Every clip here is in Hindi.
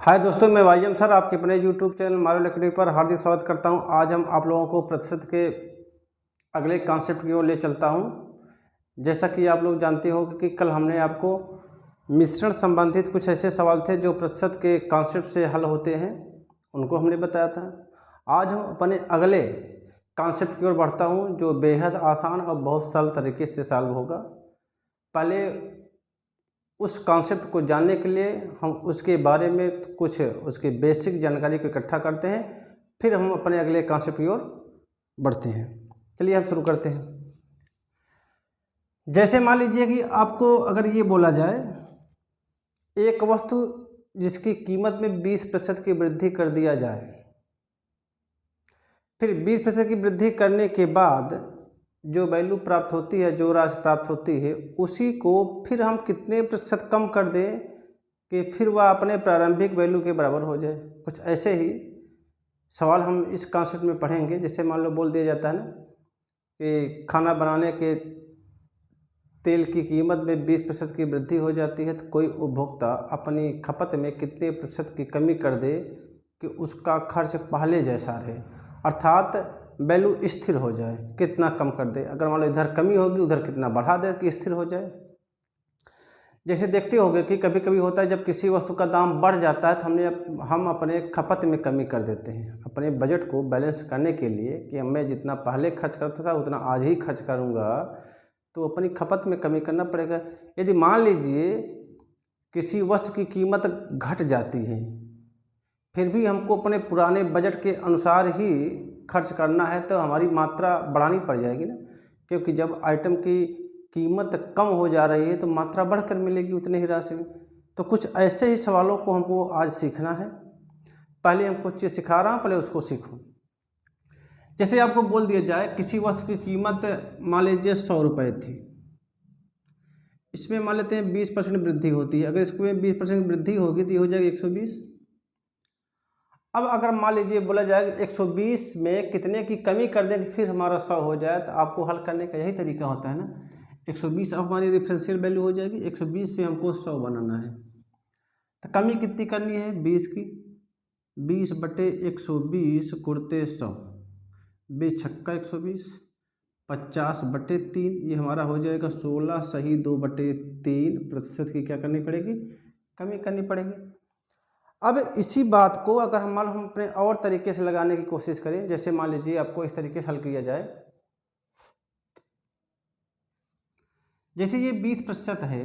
हाय दोस्तों, मैं वाईएम सर आपके अपने यूट्यूब चैनल मारुल एकेडमी पर हार्दिक स्वागत करता हूं। आज हम आप लोगों को प्रतिशत के अगले कॉन्सेप्ट की ओर ले चलता हूं। जैसा कि आप लोग जानते हो कि कल हमने आपको मिश्रण संबंधित कुछ ऐसे सवाल थे जो प्रतिशत के कॉन्सेप्ट से हल होते हैं, उनको हमने बताया था। आज हम अपने अगले कॉन्सेप्ट की ओर बढ़ता हूँ जो बेहद आसान और बहुत सरल तरीके से सॉल्व होगा। पहले उस कॉन्सेप्ट को जानने के लिए हम उसके बारे में कुछ उसके बेसिक जानकारी को इकट्ठा करते हैं, फिर हम अपने अगले कॉन्सेप्ट की ओर बढ़ते हैं। चलिए हम शुरू करते हैं। जैसे मान लीजिए कि आपको अगर ये बोला जाए एक वस्तु जिसकी कीमत में 20% की वृद्धि कर दिया जाए, फिर 20% की वृद्धि करने के बाद जो वैल्यू प्राप्त होती है, जो राशि प्राप्त होती है, उसी को फिर हम कितने प्रतिशत कम कर दें कि फिर वह अपने प्रारंभिक वैल्यू के बराबर हो जाए। कुछ ऐसे ही सवाल हम इस कॉन्सेप्ट में पढ़ेंगे। जैसे मान लो बोल दिया जाता है ना कि खाना बनाने के तेल की कीमत में 20% की वृद्धि हो जाती है, तो कोई उपभोक्ता अपनी खपत में कितने प्रतिशत की कमी कर दे कि उसका खर्च पहले जैसा रहे, अर्थात वैल्यू स्थिर हो जाए, कितना कम कर दे। अगर मान लो इधर कमी होगी उधर कितना बढ़ा दे कि स्थिर हो जाए। जैसे देखते होंगे कि कभी कभी होता है जब किसी वस्तु का दाम बढ़ जाता है तो हम अपने खपत में कमी कर देते हैं, अपने बजट को बैलेंस करने के लिए कि मैं जितना पहले खर्च करता था उतना आज ही खर्च करूँगा, तो अपनी खपत में कमी करना पड़ेगा। यदि मान लीजिए किसी वस्तु की कीमत घट जाती है, फिर भी हमको अपने पुराने बजट के अनुसार ही खर्च करना है, तो हमारी मात्रा बढ़ानी पड़ जाएगी ना, क्योंकि जब आइटम की कीमत कम हो जा रही है तो मात्रा बढ़कर मिलेगी उतने ही राशि में। तो कुछ ऐसे ही सवालों को हमको आज सीखना है। पहले हम कुछ चीज़ सिखा रहा हूँ, पहले उसको सीखो। जैसे आपको बोल दिया जाए किसी वस्तु की कीमत मान लीजिए 100 रुपये थी, इसमें मान लेते हैं 20% वृद्धि होती है। अगर इसमें 20% वृद्धि होगी तो ये हो जाएगी 120। अब अगर मान लीजिए बोला जाए 120 में कितने की कमी कर दें कि फिर हमारा 100 हो जाए, तो आपको हल करने का यही तरीका होता है ना। 120 अब हमारी रेफरेंशियल वैल्यू हो जाएगी, 120 से हमको 100 बनाना है, तो कमी कितनी करनी है 20 की। 20/120 गुणित 100, 20 छक्का 120, 50/3, ये हमारा हो जाएगा 16 सही 2/3 प्रतिशत की क्या करनी पड़ेगी, कमी करनी पड़ेगी। अब इसी बात को अगर हम अपने और तरीके से लगाने की कोशिश करें, जैसे मान लीजिए आपको इस तरीके से हल किया जाए, जैसे ये 20% है,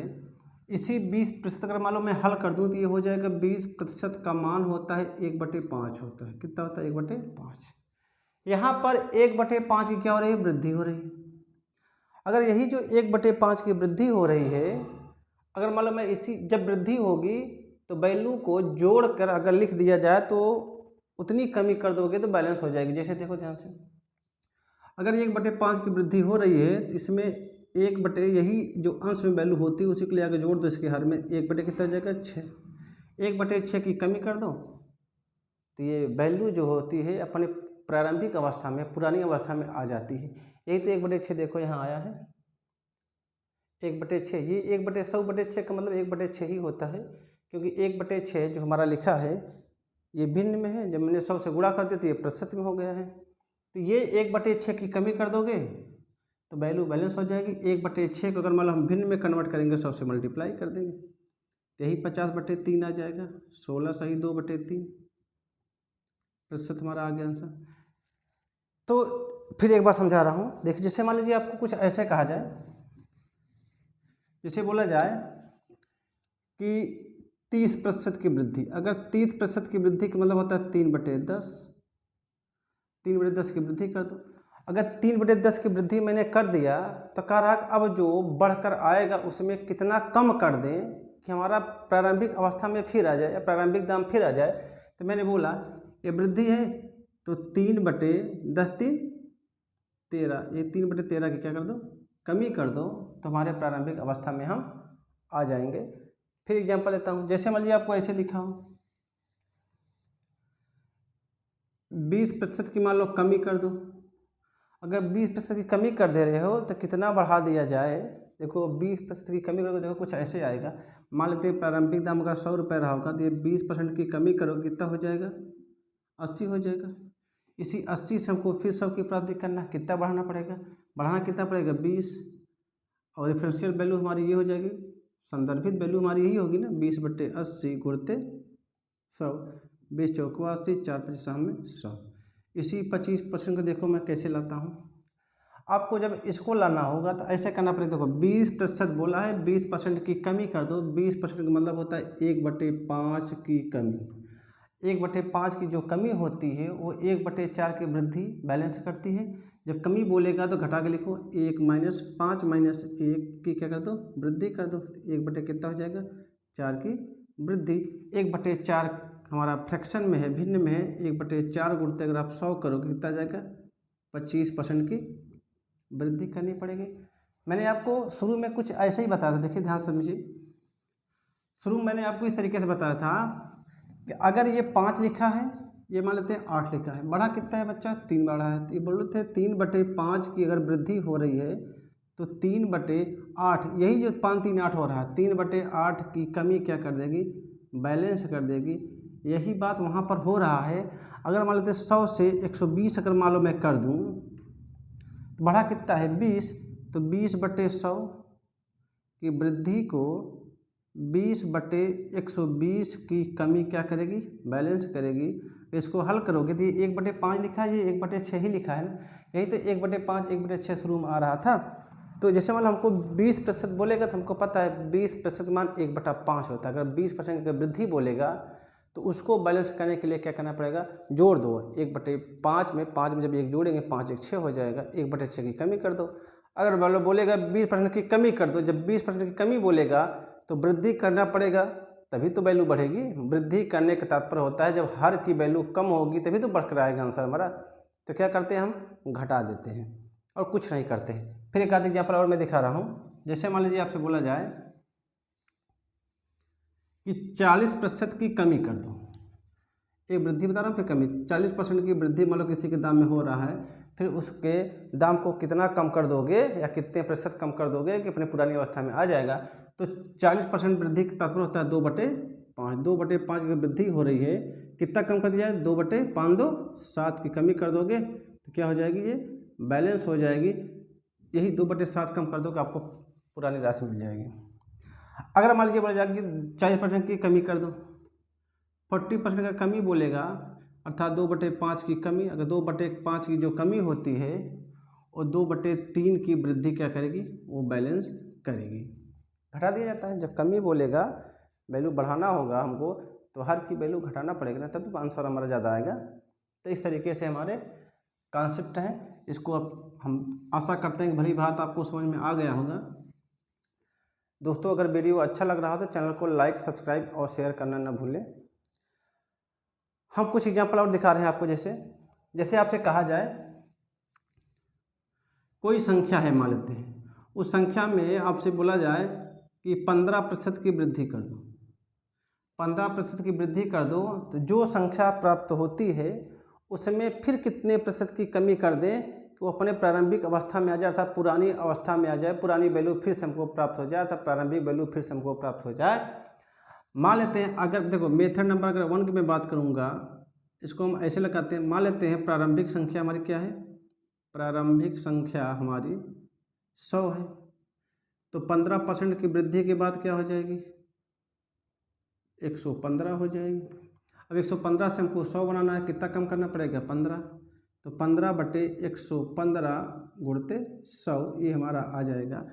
इसी 20% अगर मान लो मैं हल कर दूं तो ये हो जाएगा 20% का मान होता है 1/5 होता है। कितना होता है 1/5। यहाँ पर 1/5 की क्या हो रही है, वृद्धि हो रही है। अगर यही जो 1/5 की वृद्धि हो रही है, अगर मान लो मैं इसी जब वृद्धि होगी तो वैल्यू को जोड़ कर अगर लिख दिया जाए तो उतनी कमी कर दोगे तो बैलेंस हो जाएगी। जैसे देखो ध्यान से, अगर 1/5 की वृद्धि हो रही है तो इसमें 1/ यही जो अंश में वैल्यू होती है उसी के लिए आगे जोड़ दो, इसके हर में 1/ कितना हो जाएगा 6। 1/6 की कमी कर दो तो ये वैल्यू जो होती है अपने प्रारंभिक अवस्था में, पुरानी अवस्था में आ जाती है। यही तो 1/6 देखो यहाँ आया है 1/6। ये 1/100/6 का मतलब 1/6 ही होता है, क्योंकि 1/6 जो हमारा लिखा है ये भिन्न में है, जब मैंने 100 से गुणा कर दिया तो ये प्रतिशत में हो गया है। तो ये 1/6 की कमी कर दोगे तो वैल्यू बैलेंस हो जाएगी। 1/6 को अगर मान लो हम भिन्न में कन्वर्ट करेंगे, 100 से मल्टीप्लाई कर देंगे तो यही 50/3 आ जाएगा, 16 सही 2/3 प्रतिशत हमारा आ गया आंसर। तो फिर एक बार समझा रहा हूँ, देखिए जैसे मान लीजिए आपको कुछ ऐसे कहा जाए, जैसे बोला जाए कि 30% की वृद्धि, अगर 30% की वृद्धि का मतलब होता है 3/10, 3/10 की वृद्धि कर दो। अगर 3/10 की वृद्धि मैंने कर दिया तो कह रहा है अब जो बढ़कर आएगा उसमें कितना कम कर दें कि हमारा प्रारंभिक अवस्था में फिर आ जाए या प्रारंभिक दाम फिर आ जाए। तो मैंने बोला ये वृद्धि है तो 3/10 3 13, ये 3/13 की क्या कर दो, कमी कर दो, तो हमारे प्रारंभिक अवस्था में हम आ जाएंगे। फिर एग्जांपल लेता हूँ, जैसे मान लीजिए आपको ऐसे लिखा हो 20% की मान लो कमी कर दो। अगर 20% की कमी कर दे रहे हो तो कितना बढ़ा दिया जाए, देखो 20% की कमी करोगे, देखो कुछ ऐसे आएगा, मान लेते हैं प्रारंभिक दाम अगर 100 रुपये रहा होगा तो ये 20% की कमी करोगे कितना हो जाएगा, 80 हो जाएगा। इसी 80 से हमको फिर 100 की प्राप्ति करना, कितना बढ़ाना पड़ेगा, बढ़ाना कितना पड़ेगा 20, और रेफरेंशियल वैल्यू हमारी ये हो जाएगी, संदर्भित वैल्यू हमारी यही होगी ना, 20/80 गुणते 100, 20 चौको 80, 4 25 में 100। इसी 25% को देखो मैं कैसे लाता हूँ। आपको जब इसको लाना होगा तो ऐसे करना पड़ेगा। देखो 20% बोला है, 20% की कमी कर दो। 20% का मतलब होता है 1/5 की कमी। 1/5 की जो कमी होती है वो 1/4 की वृद्धि बैलेंस करती है। जब कमी बोलेगा तो घटा के लिखो, 1 - 5 - 1 की क्या कर दो, वृद्धि कर दो। 1 कितना हो जाएगा, 4 की वृद्धि। 1/4 हमारा फ्रैक्शन में है, भिन्न में है। 1/4 गुणते अगर आप 100 करोगे कितना जाएगा, 25% की वृद्धि करनी पड़ेगी। मैंने आपको शुरू में कुछ ऐसे ही बताया था, देखिए ध्यान समझिए। शुरू में मैंने आपको इस तरीके से बताया था कि अगर ये 5 लिखा है, ये मान लेते हैं 8 लिखा है, बढ़ा कितना है बच्चा, 3 बढ़ा है। तो ये बोल रहे थे 3/5 की अगर वृद्धि हो रही है तो 3/8, यही जो 5 3 8 हो रहा है, 3/8 की कमी क्या कर देगी, बैलेंस कर देगी। यही बात वहाँ पर हो रहा है। अगर मान लेते 100 से 120 अगर मान लो मैं कर दूँ तो बढ़ा कितना है 20, तो 20/100 की वृद्धि को 20/120 की कमी क्या करेगी, बैलेंस करेगी। इसको हल करोगे तो ये 1/5 लिखा है, ये 1/6 ही लिखा है ना। यही तो 1/5 1/6 शुरू में आ रहा था। तो जैसे मान लो हमको 20% बोलेगा तो हमको पता है 20% मान 1/5 होता है। अगर 20% की वृद्धि बोलेगा तो उसको बैलेंस करने के लिए क्या करना पड़ेगा, जोड़ दो। 1/5 में 5 में जब 1 जोड़ेंगे 5 1 6 हो जाएगा, 1/6 की कमी कर दो। अगर मान बोलेगा 20% की कमी कर दो, जब 20% की कमी बोलेगा तो वृद्धि करना पड़ेगा, तभी तो वैल्यू बढ़ेगी। वृद्धि करने का तात्पर्य होता है जब हर की वैल्यू कम होगी तभी तो बढ़कर आएगा आंसर हमारा। तो क्या करते हैं, हम घटा देते हैं और कुछ नहीं करते हैं। फिर एक आध एग्जाम्पल और मैं दिखा रहा हूँ। जैसे मान लीजिए आपसे बोला जाए कि 40% की कमी कर दो, एक वृद्धि बता रहा हूँ फिर कमी। 40% की वृद्धि मान लो किसी के दाम में हो रहा है, फिर उसके दाम को कितना कम कर दोगे या कितने प्रतिशत कम कर दोगे कि अपने पुरानी अवस्था में आ जाएगा। तो 40% वृद्धि का तात्पर्य होता है 2/5। 2/5 की वृद्धि हो रही है, कितना कम कर दिया है, 2/5 2 7 की कमी कर दोगे तो क्या हो जाएगी, ये बैलेंस हो जाएगी। यही 2/7 कम कर दो कि आपको पुरानी राशि मिल जाएगी। अगर मान लीजिए बोला जाए कि 40% की कमी कर दो, 40% का कमी बोलेगा, अर्थात 2/5 की कमी। अगर 2/5 की जो कमी होती है और 2/3 की वृद्धि क्या करेगी, वो बैलेंस करेगी। घटा दिया जाता है। जब कमी बोलेगा, वैल्यू बढ़ाना होगा हमको, तो हर की वैल्यू घटाना पड़ेगा ना, तभी आंसर हमारा ज़्यादा आएगा। तो इस तरीके से हमारे कॉन्सेप्ट हैं। इसको अब हम आशा करते हैं कि भली बात आपको समझ में आ गया होगा। दोस्तों अगर वीडियो अच्छा लग रहा हो तो चैनल को लाइक, सब्सक्राइब और शेयर करना न भूलें। हम कुछ एग्जाम्पल और दिखा रहे हैं आपको। जैसे आपसे कहा जाए कोई संख्या है, मान लेते हैं उस संख्या में आपसे बोला जाए कि 15% की वृद्धि कर दो। 15% की वृद्धि कर दो तो जो संख्या प्राप्त होती है उसमें फिर कितने प्रतिशत की कमी कर दें कि वो अपने प्रारंभिक अवस्था में आ जाए, अर्थात पुरानी अवस्था में आ जाए, पुरानी वैल्यू फिर से हमको प्राप्त हो जाए, अर्थात प्रारंभिक वैल्यू फिर से हमको प्राप्त हो जाए। मान लेते हैं, अगर देखो मेथड नंबर अगर 1 की मैं बात करूँगा, इसको हम ऐसे लगाते हैं। मान लेते हैं प्रारंभिक संख्या हमारी क्या है, प्रारंभिक संख्या हमारी 100 है। तो 15% की वृद्धि के बाद क्या हो जाएगी, 115 हो जाएगी। अब 115 से हमको 100 बनाना है, कितना कम करना पड़ेगा, 15। तो 15/115 गुणते 100, ये हमारा आ जाएगा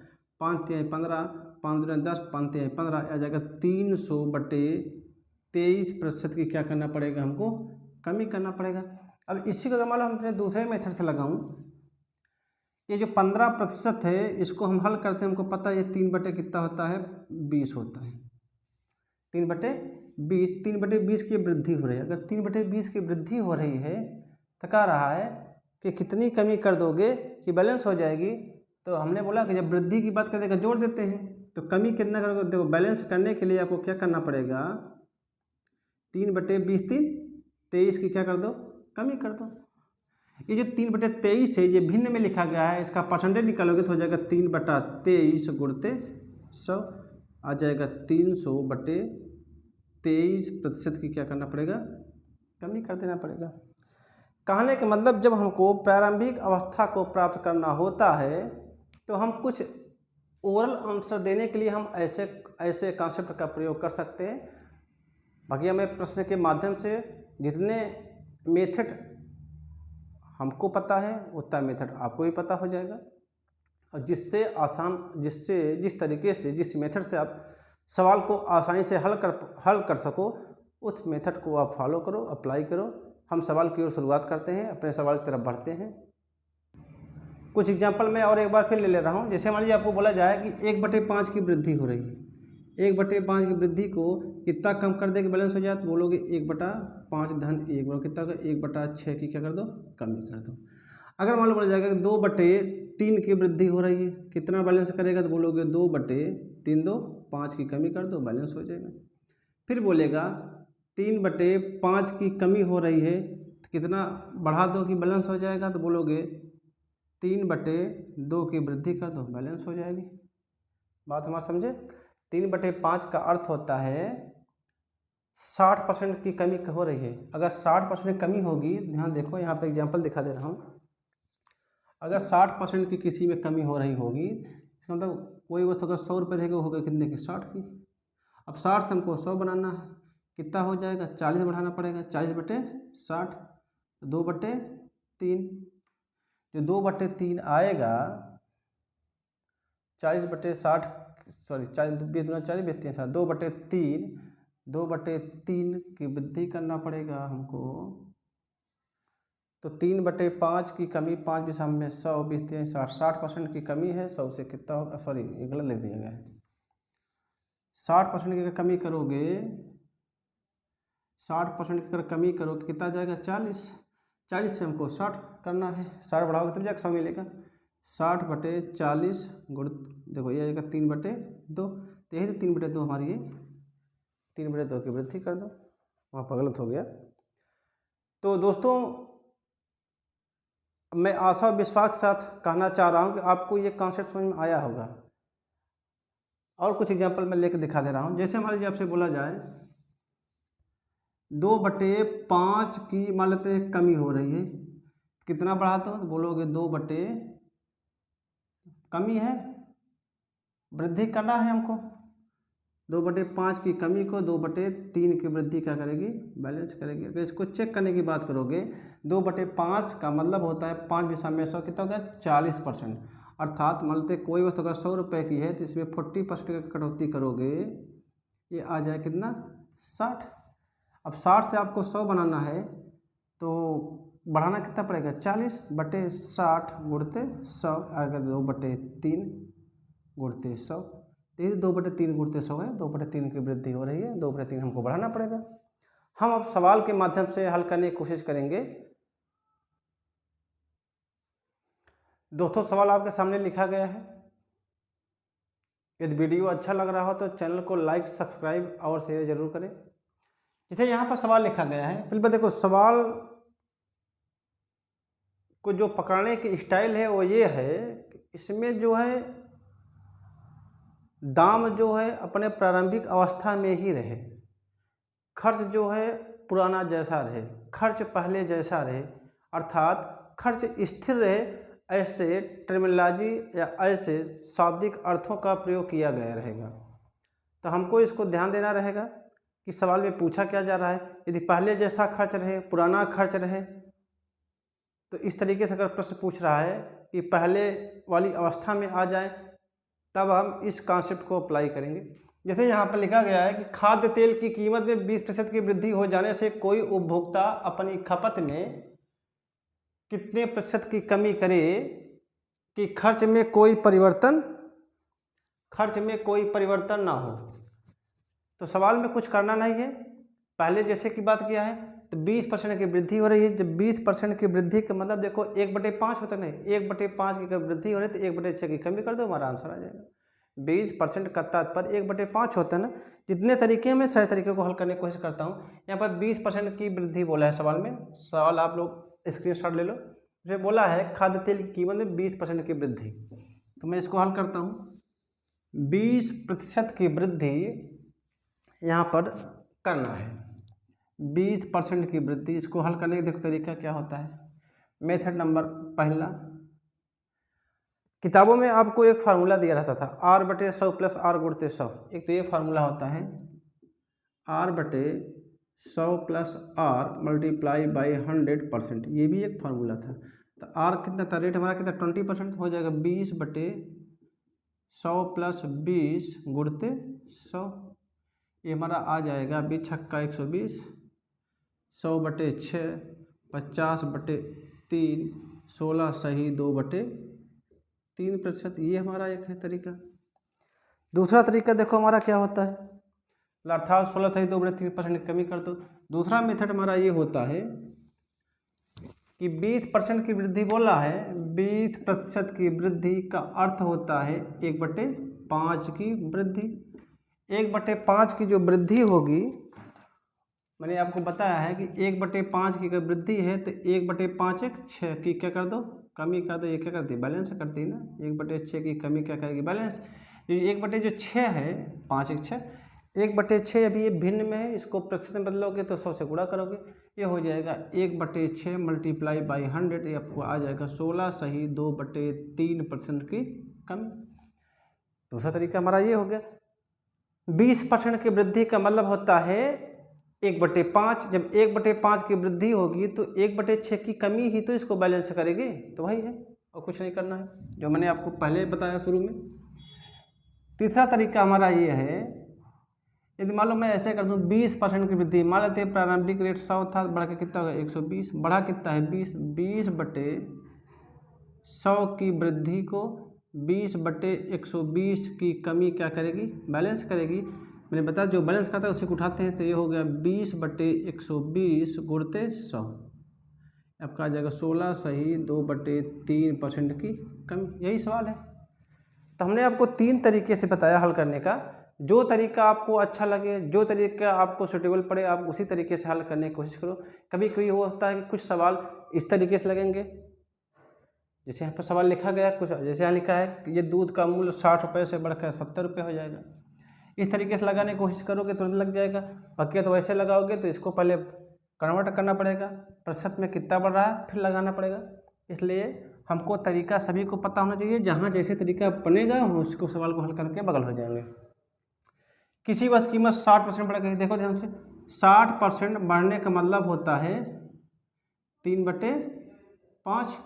5 × 15, 5 × 10, 5 × 15 आ जाएगा 300/23% की क्या करना पड़ेगा, हमको कमी करना पड़ेगा। अब इसी को मान लो हम अपने दूसरे मेथड से लगाऊं, ये जो 15% है इसको हम हल करते हैं। हमको पता है ये 3 कितना होता है, 20 होता है। 3/20, 3/20 की वृद्धि हो रही है। अगर 3/20 की वृद्धि हो रही है तो कह रहा है कि कितनी कमी कर दोगे कि बैलेंस हो जाएगी। तो हमने बोला कि जब वृद्धि की बात करेंगे जोड़ देते हैं, तो कमी कितना करोगे, देखो बैलेंस करने के लिए आपको क्या करना पड़ेगा, 3/20 23 की क्या कर दो, कमी कर दो। ये जो 3/23 है ये भिन्न में लिखा गया है, इसका परसेंटेज निकालोगे तो हो जाएगा 3/23 गुणते 100। आ जाएगा 300/23% की क्या करना पड़ेगा, कमी कर देना पड़ेगा। कहने का मतलब जब हमको प्रारंभिक अवस्था को प्राप्त करना होता है तो हम कुछ ओरल आंसर देने के लिए हम ऐसे कॉन्सेप्ट का प्रयोग कर सकते हैं। बाकी हमें प्रश्न के माध्यम से जितने मेथड हमको पता है उतना मेथड आपको भी पता हो जाएगा, और जिस तरीके से जिस मेथड से आप सवाल को आसानी से हल कर सको उस मेथड को आप फॉलो करो, अप्लाई करो। हम सवाल की ओर शुरुआत करते हैं, अपने सवाल की तरफ बढ़ते हैं। कुछ एग्जाम्पल मैं और एक बार फिर ले रहा हूँ। जैसे मान लीजिए आपको बोला जाए कि 1/5 की वृद्धि हो रही है, 1/5 की वृद्धि को कितना कम कर दे कि बैलेंस हो जाए, तो बोलोगे 1/5 धन 1, बोलो कितना, 1/6 की क्या कर दो, कमी कर दो। अगर मान लो बोला जाएगा कि 2/3 की वृद्धि हो रही है, कितना बैलेंस करेगा, तो बोलोगे 2/3 दो 5 की कमी कर दो, बैलेंस हो जाएगा। फिर बोलेगा 3/5 की कमी हो रही है, तो कितना बढ़ा दो कि बैलेंस हो जाएगा, तो बोलोगे 3/2 की वृद्धि कर दो, बैलेंस हो जाएगी। बात हमारा समझे। 3/5 का अर्थ होता है 60% की कमी हो रही है। अगर 60% कमी होगी, ध्यान देखो यहाँ पे एग्जांपल दिखा दे रहा हूँ। अगर 60% की किसी में कमी हो रही होगी, इसका मतलब कोई वस्तु अगर 100 रुपये रहेगा, होगा कितने की, 60 की। अब 60 से हमको 100 बनाना है, कितना हो जाएगा, 40 बढ़ाना पड़ेगा, 40/60, 2/3। जो 2/3 आएगा, 40/60, सॉरी 40 दूना 40 बेचते हैं 2/3 की वृद्धि करना पड़ेगा हमको। तो 3/5 की कमी 5 दिशा में 100 बीतते हैं 60, 60% की कमी है, 100 से कितना होगा, सॉरी ये गलत लिख दिया गया है। 60% की अगर कमी करोगे, 60% की अगर कमी करोगे कितना जाएगा, 40। 40 से हमको 60 करना है, 60 बढ़ाओगे तब जाकर 100 मिलेगा। 60/40 गुण, देखो ये आएगा 3/2, तो यही तो 3/2 हमारी ये 3/2 की वृद्धि कर दो, वहाँ पर गलत हो गया। तो दोस्तों मैं आशा और विश्वास के साथ कहना चाह रहा हूँ कि आपको ये कॉन्सेप्ट समझ में आया होगा। और कुछ एग्जांपल मैं लेकर दिखा दे रहा हूँ। जैसे हमारे आपसे बोला जाए 2/5 की मान लेते हैं कमी हो रही है, कितना बढ़ाते हो, तो बोलोगे 2/, कमी है, वृद्धि करना है हमको, 2/5 की कमी को 2/3 की वृद्धि क्या करेगी, बैलेंस करेगी। अगर इसको चेक करने की बात करोगे, 2/5 का मतलब होता है 5 दिशा में 100, कितना होगा, 40%। अर्थात मान लेते कोई वस्तु अगर 100 रुपये की है, तो इसमें 40% की कटौती करोगे, ये आ जाए कितना, 60। अब 60 से आपको 100 बनाना है, तो बढ़ाना कितना पड़ेगा, 40/60 गुणते 100, अगर 2/3 गुणते 100, तो 2/3 गुणते 100 है, 2/3 की वृद्धि हो रही है, 2/3 हमको बढ़ाना पड़ेगा। हम अब सवाल के माध्यम से हल करने की कोशिश करेंगे। दोस्तों सवाल आपके सामने लिखा गया है। यदि वीडियो अच्छा लग रहा हो तो चैनल को लाइक, सब्सक्राइब और शेयर जरूर करें। जैसे यहाँ पर सवाल लिखा गया है, फिर देखो सवाल को जो पकड़ने की स्टाइल है वो ये है, इसमें जो है दाम जो है अपने प्रारंभिक अवस्था में ही रहे, खर्च जो है पुराना जैसा रहे, खर्च पहले जैसा रहे, अर्थात खर्च स्थिर रहे, ऐसे टर्मिनोलॉजी या ऐसे शाब्दिक अर्थों का प्रयोग किया गया रहेगा। तो हमको इसको ध्यान देना रहेगा कि सवाल में पूछा क्या जा रहा है। यदि पहले जैसा खर्च रहे, पुराना खर्च रहे, तो इस तरीके से अगर प्रश्न पूछ रहा है कि पहले वाली अवस्था में आ जाए, तब हम इस कॉन्सेप्ट को अप्लाई करेंगे। जैसे यहाँ पर लिखा गया है कि खाद्य तेल की कीमत में 20% की वृद्धि हो जाने से कोई उपभोक्ता अपनी खपत में कितने प्रतिशत की कमी करे कि खर्च में कोई परिवर्तन ना हो। तो सवाल में कुछ करना नहीं है, पहले जैसे की बात किया है, तो 20% की वृद्धि हो रही है। जब 20% की वृद्धि का मतलब देखो 1/5 होता नहीं, 1/5 की वृद्धि हो रही है, तो 1/6 की कमी कर दो, हमारा आंसर आ जाएगा। 20% का तात्पर्य 1/5 होता है ना। जितने तरीके में सही तरीके को हल करने की कोशिश करता हूँ। यहाँ पर 20% की वृद्धि बोला है सवाल में, सवाल आप लोग स्क्रीनशॉट ले लो। जो बोला है खाद्य तेल की कीमत में 20% की वृद्धि, तो मैं इसको हल करता हूँ। 20% की वृद्धि यहाँ पर करना है। 20% की वृद्धि, इसको हल करने का देखो तरीका क्या होता है। मेथड नंबर पहला, किताबों में आपको एक फार्मूला दिया रहता था r/100 + r × 100। एक तो ये फार्मूला होता है r/100 + r × 100%, ये भी एक फार्मूला था। तो r कितना था, रेट हमारा कितना 20% हो जाएगा, 20/100 + 20 × 100। ये हमारा आ जाएगा 20 छक्का 120, 100/6 50/3 16 सही 2/3%। ये हमारा एक है तरीका। दूसरा तरीका देखो हमारा क्या होता है, अर्थात 16 सही 2/3% की कमी कर दो। दूसरा मेथड हमारा ये होता है कि 20% की वृद्धि बोला है, 20% की वृद्धि का अर्थ होता है 1/5 की वृद्धि। 1/5 की जो वृद्धि होगी, मैंने आपको बताया है कि 1/5 की अगर वृद्धि है तो 1/5 1 6 की क्या कर दो, कमी कर दो। ये क्या करती है, बैलेंस करती है ना। 1/6 की कमी क्या करेगी, बैलेंस। ये 1/6 है, 5 1 6, 1/6 अभी ये भिन्न में है, इसको प्रतिशत में बदलोगे तो 100 से गुणा करोगे, ये हो जाएगा 1/6 × 100, ये आपको आ जाएगा 16 सही 2/3% की कमी। दूसरा तरीका हमारा ये हो गया। 20% की वृद्धि का मतलब होता है 1/5। जब 1/5 की वृद्धि होगी तो 1/6 की कमी ही तो इसको बैलेंस करेगी, तो वही है और कुछ नहीं करना है, जो मैंने आपको पहले बताया शुरू में। तीसरा तरीका हमारा ये है, यदि मान लो मैं ऐसे कर दूं 20% की वृद्धि, मान लेते हैं प्रारंभिक रेट 100 था, बढ़ के कितना होगा 120, बढ़ा कितना है 20, 20/100 की वृद्धि को 20/120 की कमी क्या करेगी, बैलेंस करेगी। मैंने बताया जो बैलेंस करता है उसी को उठाते हैं, तो ये हो गया 20/120 × 100, आपका आ जाएगा 16 सही 2/3% की कमी। यही सवाल है। तो हमने आपको 3 तरीके से बताया हल करने का। जो तरीका आपको अच्छा लगे, जो तरीका आपको सूटेबल पड़े, आप उसी तरीके से हल करने की कोशिश करो। कभी कभी वो होता है कि कुछ सवाल इस तरीके से लगेंगे, जैसे यहाँ पर सवाल लिखा गया, कुछ जैसे यहाँ लिखा है कि ये दूध का मूल्य 60 रुपये से बढ़कर 70 रुपये हो जाएगा। इस तरीके से लगाने की कोशिश करोगे तुरंत लग जाएगा। बाकी तो वैसे लगाओगे तो इसको पहले कन्वर्ट करना पड़ेगा, प्रतिशत में कितना बढ़ रहा है फिर लगाना पड़ेगा। इसलिए हमको तरीका सभी को पता होना चाहिए, जहाँ जैसे तरीका बनेगा हम उसको सवाल को हल करके बगल हो जाएंगे। किसी वस्तु की कीमत 60% बढ़ गई, देखो ध्यान से, 60% बढ़ने का मतलब होता है 3/5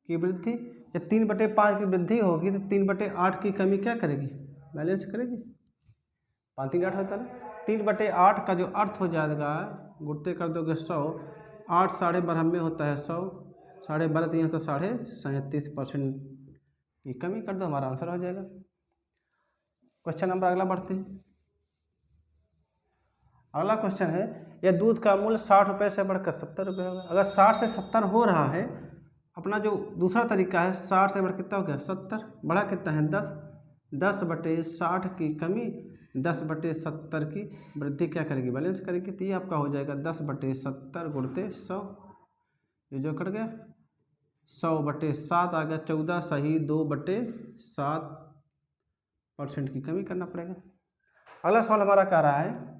की वृद्धि। जब 3/5 की वृद्धि होगी तो 3/8 की कमी क्या करेगी, बैलेंस करेगी। 5 3 8 होता है, 3/8 का जो अर्थ हो जाएगा, गुणते कर दोगे 100, 8 12.5 होता है 100, 12.5 यहाँ तो 37.5% की कमी कर दो, हमारा आंसर हो जाएगा। क्वेश्चन नंबर अगला बढ़ते हैं। अगला क्वेश्चन है, यह दूध का मूल्य 60 रुपये से बढ़कर 70 रुपये होगा। अगर 60 से 70 हो रहा है, अपना जो दूसरा तरीका है 60 से बढ़ कितना हो गया 70, बढ़ा कितना है 10, 10/60 की कमी 10/70 की वृद्धि क्या करेगी, बैलेंस करेगी। तो ये आपका हो जाएगा 10/70 × 100, ये जो कट गया 100/7 आ गया, 14 सही 2/7% की कमी करना पड़ेगा। अगला सवाल हमारा कह रहा है,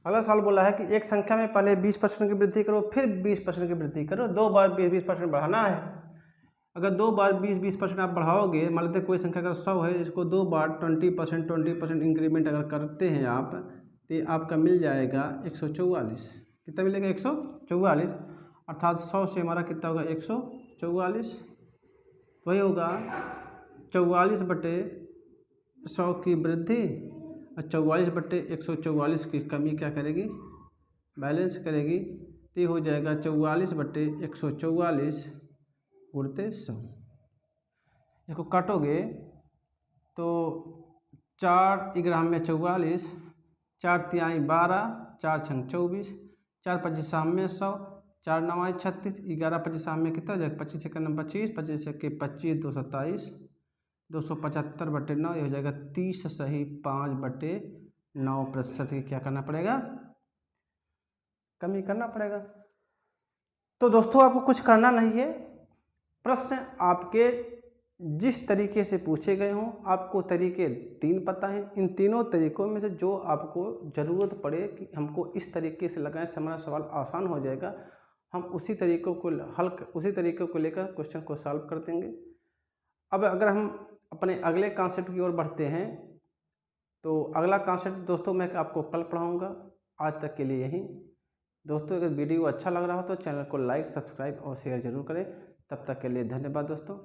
अगला सवाल बोला है कि एक संख्या में पहले 20% की वृद्धि करो फिर 20% की वृद्धि करो, 2 बार 20% बढ़ाना है। अगर 2 बार 20% आप बढ़ाओगे, मान लेते कोई संख्या अगर 100 है, इसको 2 बार 20% इंक्रीमेंट अगर करते हैं आप, तो आपका मिल जाएगा 144। कितना मिलेगा 144, अर्थात 100 से हमारा कितना होगा 144, तो वही होगा 44/100 की वृद्धि और 44/144 की कमी क्या करेगी, बैलेंस करेगी। तो ये हो जाएगा 44/144 × 100। इसको काटोगे तो 4 ग्राम में 44, 4 तिहाई 12, 4 छंग 24, 4 25 में 100, 4 9 36, 11 25 में कितना हो जाएगा 25 1 25, 25 1 25, 227, 275/9, ये हो जाएगा 30 सही 5/9% की क्या करना पड़ेगा, कमी करना पड़ेगा। तो दोस्तों आपको कुछ करना नहीं है, प्रश्न आपके जिस तरीके से पूछे गए हों, आपको तरीके 3 पता हैं। इन तीनों तरीकों में से जो आपको ज़रूरत पड़े कि हमको इस तरीके से लगाएं से हमारा सवाल आसान हो जाएगा, हम उसी तरीक़ों को उसी तरीक़ों को लेकर क्वेश्चन को सॉल्व कर देंगे। अब अगर हम अपने अगले कॉन्सेप्ट की ओर बढ़ते हैं, तो अगला कॉन्सेप्ट दोस्तों मैं आपको कल पढ़ाऊँगा। आज तक के लिए यही। दोस्तों अगर वीडियो अच्छा लग रहा हो तो चैनल को लाइक, सब्सक्राइब और शेयर ज़रूर करें। तब तक के लिए धन्यवाद दोस्तों।